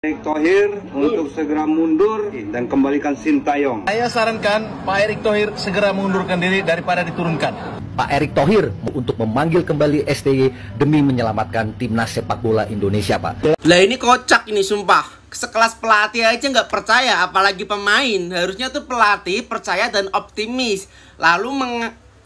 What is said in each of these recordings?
Erick Thohir untuk segera mundur dan kembalikan Sintayong. Saya sarankan Pak Erick Thohir segera mengundurkan diri daripada diturunkan. Pak Erick Thohir untuk memanggil kembali STY demi menyelamatkan timnas sepak bola Indonesia, Pak. Lah ini kocak ini sumpah. Sekelas pelatih aja nggak percaya, apalagi pemain. Harusnya tuh pelatih percaya dan optimis, lalu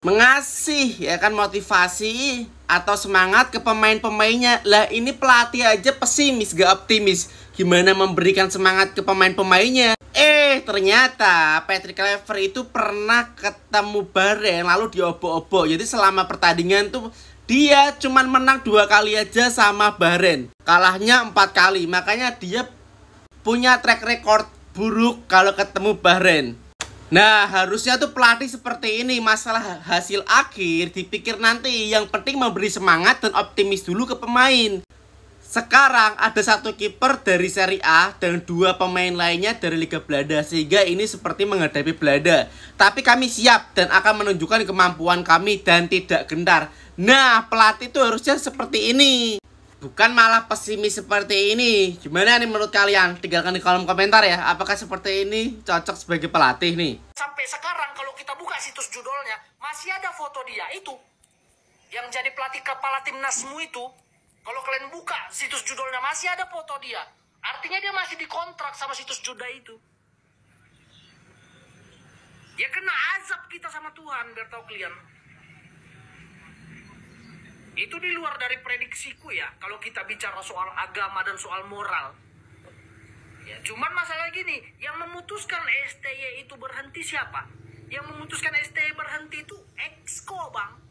mengasih ya kan motivasi atau semangat ke pemain-pemainnya. Lah ini pelatih aja pesimis, gak optimis. Gimana memberikan semangat ke pemain-pemainnya? Ternyata Patrick Kluivert itu pernah ketemu Bahrain lalu diobok-obok. Jadi selama pertandingan tuh dia cuman menang 2 kali aja sama Bahrain. Kalahnya 4 kali. Makanya dia punya track record buruk kalau ketemu Bahrain. Nah, harusnya tuh pelatih seperti ini. Masalah hasil akhir dipikir nanti. Yang penting memberi semangat dan optimis dulu ke pemain. Sekarang ada 1 kiper dari Serie A dan 2 pemain lainnya dari Liga Belanda. Sehingga ini seperti menghadapi Belanda. Tapi kami siap dan akan menunjukkan kemampuan kami dan tidak gentar. Nah, pelatih itu harusnya seperti ini, bukan malah pesimis seperti ini. Gimana nih menurut kalian? Tinggalkan di kolom komentar ya. Apakah seperti ini cocok sebagai pelatih nih? Sampai sekarang kalau kita buka situs judulnya, masih ada foto dia itu. Yang jadi pelatih kepala timnasmu itu. Kalau kalian buka situs judulnya, masih ada foto dia. Artinya dia masih dikontrak sama situs juda itu. Ya kena azab kita sama Tuhan, biar tahu kalian. Itu di luar dari prediksiku ya, kalau kita bicara soal agama dan soal moral. Ya, cuman masalah gini, yang memutuskan STY itu berhenti siapa? Yang memutuskan STY berhenti itu Exco, Bang.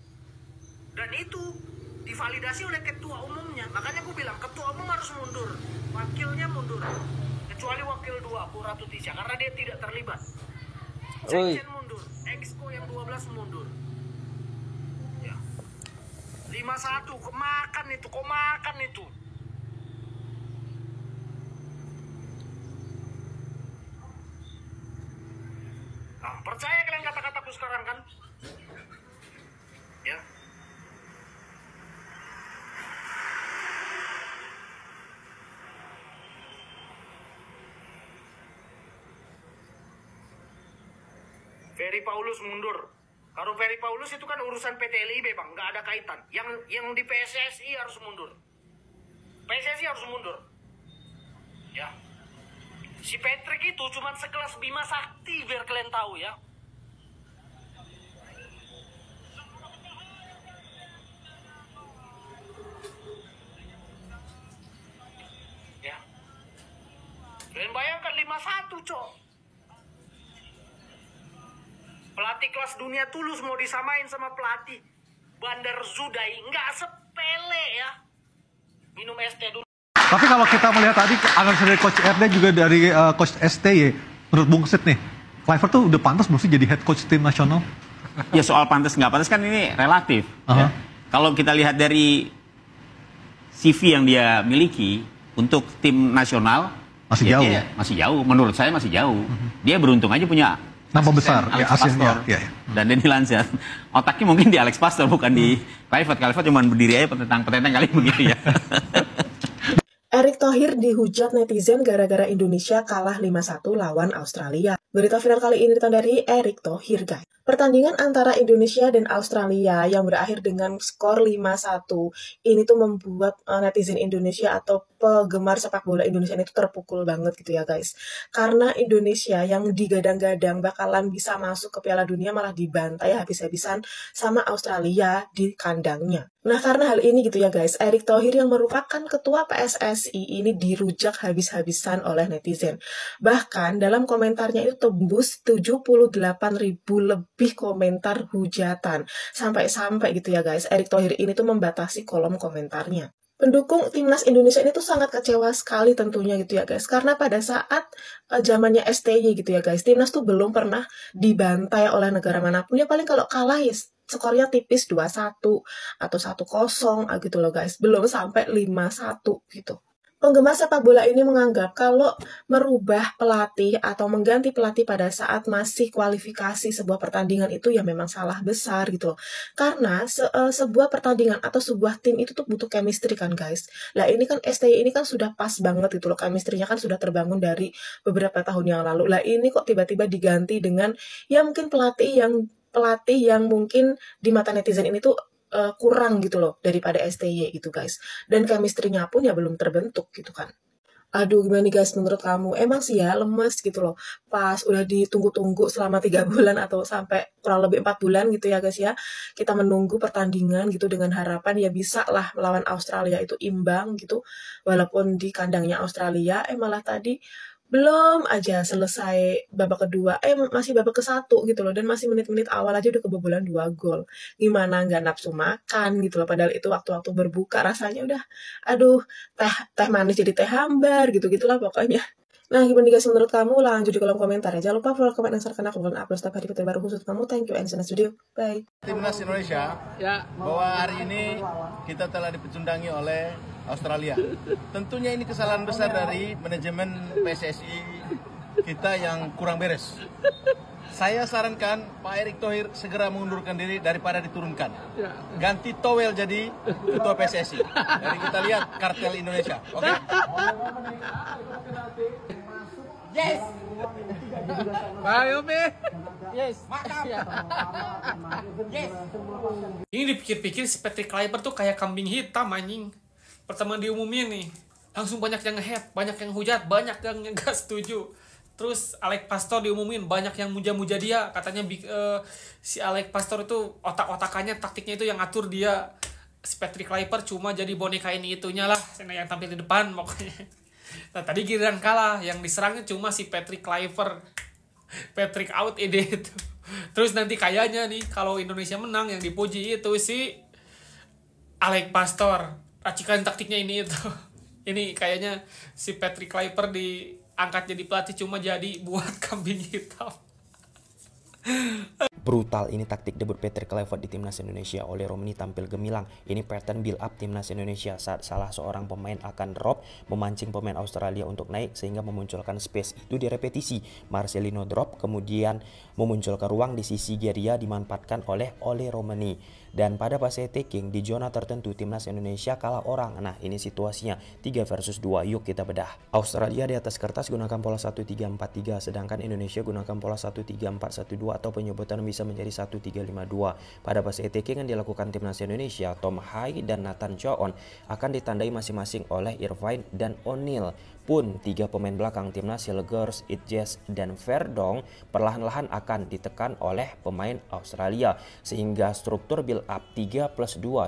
Dan itu divalidasi oleh ketua umumnya. Makanya aku bilang, ketua umum harus mundur, wakilnya mundur. Kecuali wakil 2, Bu Ratu Tisha, karena dia tidak terlibat. Sekjen mundur, Exco yang 12 mundur. 51, kok makan itu. Nah, percaya kalian kata-kataku sekarang kan? Ya. Ferry Paulus mundur. Kalau Ferry Paulus itu kan urusan PT LIB, Bang, nggak ada kaitan. Yang di PSSI harus mundur. PSSI harus mundur. Ya. Si Patrick itu cuma sekelas Bima Sakti, biar kalian tahu ya. Ya. Kalian bayangkan 51, Cok. Pelatih kelas dunia Tulus mau disamain sama pelatih Bandar Zudai, nggak sepele ya. Minum es teh dulu. Tapi kalau kita melihat tadi analisa dari Coach RD juga dari Coach STY, menurut Bung Sid nih, Kluivert tuh udah pantas belum sih jadi head coach tim nasional? Ya soal pantas nggak pantas kan ini relatif. Ya. Kalau kita lihat dari CV yang dia miliki untuk tim nasional, masih jauh. Masih jauh. Menurut saya masih jauh. Dia beruntung aja punya nama besar, Alex Pastor, ya. Dan Denny Lanzar. Otaknya mungkin di Alex Pastor, bukan di Kluivert. Kluivert cuma berdiri aja petentang kali begitu ya. Erick Thohir dihujat netizen gara-gara Indonesia kalah 5-1 lawan Australia. Berita viral kali ini datang dari Erick Thohir, guys. Pertandingan antara Indonesia dan Australia yang berakhir dengan skor 5-1 ini tuh membuat netizen Indonesia atau penggemar sepak bola Indonesia itu terpukul banget gitu ya guys. Karena Indonesia yang digadang-gadang bakalan bisa masuk ke Piala Dunia malah dibantai habis-habisan sama Australia di kandangnya. Nah karena hal ini gitu ya guys, Erick Thohir yang merupakan ketua PSSI ini dirujak habis-habisan oleh netizen. Bahkan dalam komentarnya itu tembus 78.000 lebih komentar hujatan. Sampai-sampai gitu ya guys, Erick Thohir ini tuh membatasi kolom komentarnya. Pendukung timnas Indonesia ini tuh sangat kecewa sekali tentunya gitu ya guys. Karena pada saat zamannya STY gitu ya guys, timnas tuh belum pernah dibantai oleh negara manapun. Ya paling kalau kalah ya skornya tipis 2-1 atau 1-0 gitu loh guys. Belum sampai 5-1 gitu. Penggemar sepak bola ini menganggap kalau merubah pelatih atau mengganti pelatih pada saat masih kualifikasi sebuah pertandingan itu ya memang salah besar gitu loh. Karena sebuah pertandingan atau sebuah tim itu tuh butuh chemistry kan guys. Lah ini kan STY ini kan sudah pas banget gitu loh. Chemistry-nya kan sudah terbangun dari beberapa tahun yang lalu. Lah ini kok tiba-tiba diganti dengan ya mungkin pelatih yang mungkin di mata netizen ini tuh kurang gitu loh daripada STY gitu guys. Dan chemistry-nya pun ya belum terbentuk gitu kan. Aduh gimana nih guys menurut kamu? Emang sih ya lemes gitu loh. Pas udah ditunggu-tunggu selama 3 bulan atau sampai kurang lebih 4 bulan gitu ya guys ya. Kita menunggu pertandingan gitu dengan harapan ya bisa lah melawan Australia itu imbang gitu. Walaupun di kandangnya Australia malah tadi belum aja selesai babak kedua, masih babak ke-1 gitu loh, dan masih menit-menit awal aja udah kebobolan 2 gol. Gimana nggak nafsu makan gitu loh, padahal itu waktu-waktu berbuka rasanya udah, aduh, teh manis jadi teh hambar gitu-gitulah pokoknya. Nah, gimana guys menurut kamu? Lanjut di kolom komentar ya. Jangan lupa follow, komen, dan share karena aku bakal upload setiap hari terbaru khusus kamu. Thank you and see you next video. Bye. Timnas Indonesia bahwa hari ini kita telah dipecundangi oleh Australia. Tentunya ini kesalahan besar dari manajemen PSSI kita yang kurang beres. Saya sarankan Pak Erick Thohir segera mengundurkan diri daripada diturunkan. Ganti Towel jadi ketua PSSI. Jadi kita lihat kartel Indonesia. Oke? Yes. Ayo, Me. Yes. Mantap. Yes. Ini dipikir-pikir si Patrick Kluivert tuh kayak kambing hitam anjing. Pertama diumumin nih, langsung banyak yang nge-hate, banyak yang hujat, banyak yang nggak setuju. Terus Alex Pastor diumumin, banyak yang muja-muja dia. Katanya si Alex Pastor itu otak-otakannya, taktiknya itu yang ngatur dia. Si Patrick Kluivert cuma jadi boneka ini itunya lah, yang tampil di depan pokoknya. Nah tadi giliran kalah, yang diserangnya cuma si Patrick Kluivert. Patrick out ide itu. Terus nanti kayaknya nih, kalau Indonesia menang yang dipuji itu si Alex Pastor. Racikan taktiknya ini itu. Ini kayaknya si Patrick Kluivert diangkat jadi pelatih cuma jadi buat kambing hitam. Brutal ini taktik debut Patrick Kluivert di Timnas Indonesia. Oleh Romani tampil gemilang. Ini pattern build up Timnas Indonesia saat salah seorang pemain akan drop, memancing pemain Australia untuk naik sehingga memunculkan space. Itu direpetisi. Marcelino drop, kemudian memunculkan ruang di sisi Geria dimanfaatkan oleh Romani. Dan pada fase taking di zona tertentu Timnas Indonesia kalah orang. Nah ini situasinya 3 versus 2. Yuk kita bedah. Australia di atas kertas gunakan pola 1-3-4-3, sedangkan Indonesia gunakan pola 1-3-4-1-2 atau penyebutan bisa menjadi 1-3-5-2. Pada fase taking yang dilakukan Timnas Indonesia, Tom Hai dan Nathan Choon akan ditandai masing-masing oleh Irvine dan O'Neal. Pun 3 pemain belakang Timnas Hilgers, Itjes, dan Verdong perlahan-lahan akan ditekan oleh pemain Australia sehingga struktur build up 3+2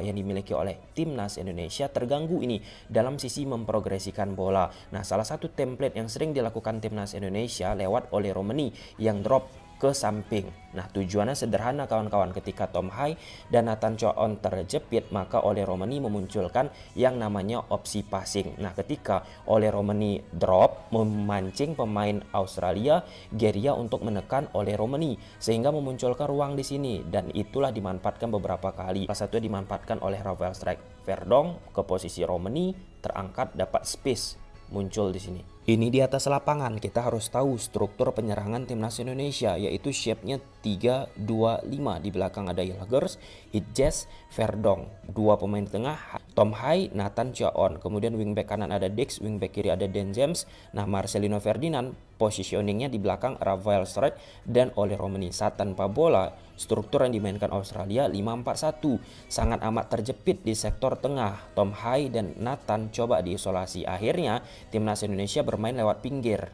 yang dimiliki oleh Timnas Indonesia terganggu ini dalam sisi memprogresikan bola. Nah, salah satu template yang sering dilakukan Timnas Indonesia lewat oleh Romani yang drop ke samping. Nah tujuannya sederhana kawan-kawan, ketika Tom Hai dan Nathan Choon terjepit maka oleh Romani memunculkan yang namanya opsi passing. Nah ketika oleh Romani drop memancing pemain Australia, Geria untuk menekan oleh Romani sehingga memunculkan ruang di sini dan itulah dimanfaatkan beberapa kali. Salah satunya dimanfaatkan oleh Rafael Strike Verdong ke posisi Romani, terangkat dapat space muncul di sini. Ini di atas lapangan kita harus tahu struktur penyerangan Timnas Indonesia yaitu shape-nya 3-2-5. Di belakang ada Hilgers, Itjes, Verdong. 2 pemain tengah Tom Hai, Nathan Choon. Kemudian wingback kanan ada Dix, wingback kiri ada Dan James. Nah Marcelino Ferdinand positioningnya di belakang Rafael Strike dan oleh Romani. Saat tanpa bola struktur yang dimainkan Australia 5-4-1 sangat amat terjepit di sektor tengah. Tom Hai dan Nathan coba diisolasi. Akhirnya Timnas Indonesia bermain lewat pinggir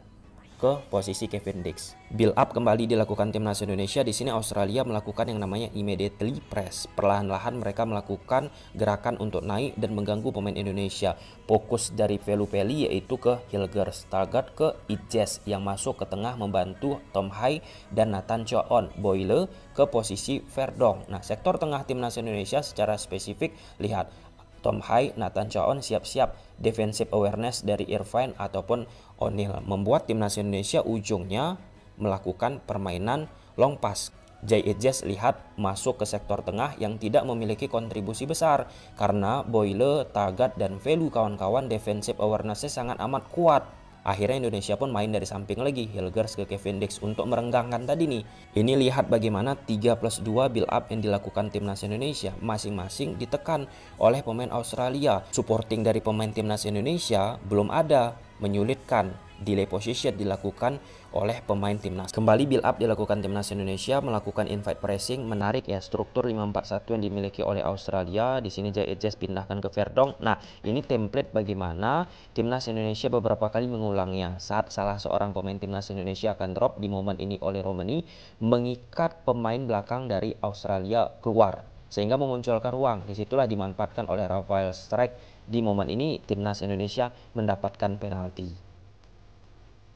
ke posisi Kevin Dix. Build up kembali dilakukan Timnas Indonesia. Di sini Australia melakukan yang namanya immediately press. Perlahan-lahan mereka melakukan gerakan untuk naik dan mengganggu pemain Indonesia. Fokus dari Velupeli yaitu ke Hilgers, target ke Itjes yang masuk ke tengah membantu Tom Hai dan Nathan Choon. Boyle ke posisi Verdong. Nah, sektor tengah Timnas Indonesia secara spesifik lihat Tom Hai, Nathan Choon siap-siap defensive awareness dari Irvine ataupun O'Neal membuat Timnas Indonesia ujungnya melakukan permainan long pass. JHS lihat masuk ke sektor tengah yang tidak memiliki kontribusi besar karena Boyle, Tagat, dan Velu kawan-kawan defensive awareness-nya sangat amat kuat. Akhirnya Indonesia pun main dari samping lagi, Hilgers ke Kevin Dix untuk merenggangkan tadi nih. Ini lihat bagaimana 3+2 build up yang dilakukan timnas Indonesia, masing-masing ditekan oleh pemain Australia. Supporting dari pemain timnas Indonesia belum ada, menyulitkan. Delay position dilakukan oleh pemain timnas. Kembali build up dilakukan timnas Indonesia, melakukan invite pressing, menarik ya struktur 5-4-1 yang dimiliki oleh Australia. Di sini JHS pindahkan ke Verdonk. Nah, ini template bagaimana timnas Indonesia beberapa kali mengulangnya. Saat salah seorang pemain timnas Indonesia akan drop, di momen ini Ole Romani mengikat pemain belakang dari Australia keluar sehingga memunculkan ruang. Disitulah dimanfaatkan oleh Rafael Strike. Di momen ini timnas Indonesia mendapatkan penalti.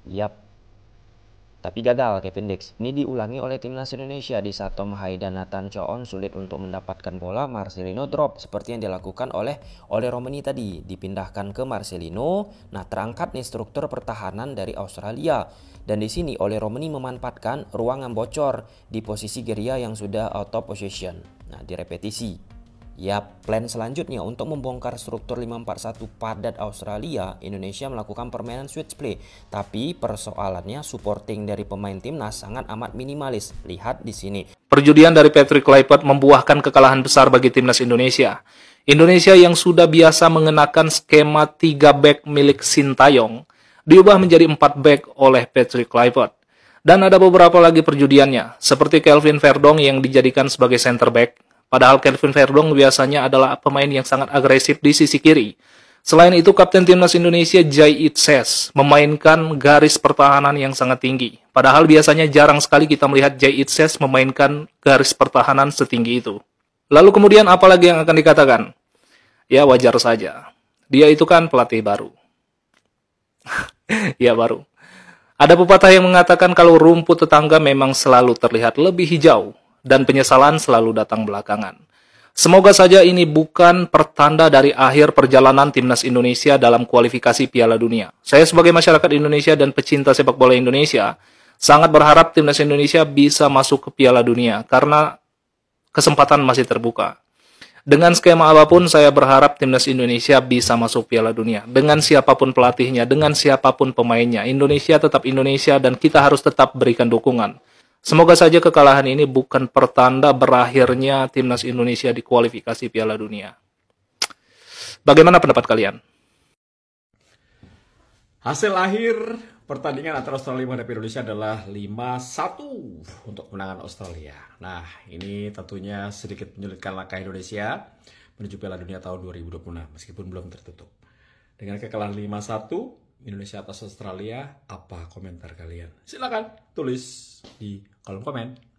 Yap, tapi gagal Kevin Dix. Ini diulangi oleh timnas Indonesia di saat Tom Hai dan Nathan Choon sulit untuk mendapatkan bola. Marcelino drop seperti yang dilakukan oleh Romani tadi, dipindahkan ke Marcelino. Nah, terangkat nih struktur pertahanan dari Australia. Dan di sini Ole Romani memanfaatkan ruang yang bocor di posisi Geria yang sudah out of possession. Nah, direpetisi. Yap, plan selanjutnya untuk membongkar struktur 5-4-1 padat Australia, Indonesia melakukan permainan switch play. Tapi persoalannya supporting dari pemain timnas sangat amat minimalis. Lihat di sini. Perjudian dari Patrick Kluivert membuahkan kekalahan besar bagi timnas Indonesia. Indonesia yang sudah biasa mengenakan skema 3 back milik Sintayong diubah menjadi 4 back oleh Patrick Kluivert. Dan ada beberapa lagi perjudiannya, seperti Kelvin Verdonk yang dijadikan sebagai center back. Padahal Kelvin Verdonk biasanya adalah pemain yang sangat agresif di sisi kiri. Selain itu, Kapten Timnas Indonesia JHS memainkan garis pertahanan yang sangat tinggi. Padahal biasanya jarang sekali kita melihat JHS memainkan garis pertahanan setinggi itu. Lalu kemudian apa lagi yang akan dikatakan? Ya wajar saja. Dia itu kan pelatih baru. Ya baru. Ada pepatah yang mengatakan kalau rumput tetangga memang selalu terlihat lebih hijau. Dan penyesalan selalu datang belakangan. Semoga saja ini bukan pertanda dari akhir perjalanan timnas Indonesia dalam kualifikasi Piala Dunia. Saya sebagai masyarakat Indonesia dan pecinta sepak bola Indonesia, sangat berharap timnas Indonesia bisa masuk ke Piala Dunia karena kesempatan masih terbuka. Dengan skema apapun, saya berharap timnas Indonesia bisa masuk Piala Dunia. Dengan siapapun pelatihnya, dengan siapapun pemainnya, Indonesia tetap Indonesia dan kita harus tetap berikan dukungan. Semoga saja kekalahan ini bukan pertanda berakhirnya timnas Indonesia di kualifikasi Piala Dunia. Bagaimana pendapat kalian? Hasil akhir pertandingan antara Australia menghadapi Indonesia adalah 5-1 untuk kemenangan Australia. Nah, ini tentunya sedikit menyulitkan langkah Indonesia menuju Piala Dunia tahun 2026 meskipun belum tertutup. Dengan kekalahan 5-1 Indonesia atas Australia, apa komentar kalian? Silakan tulis di kolom komen.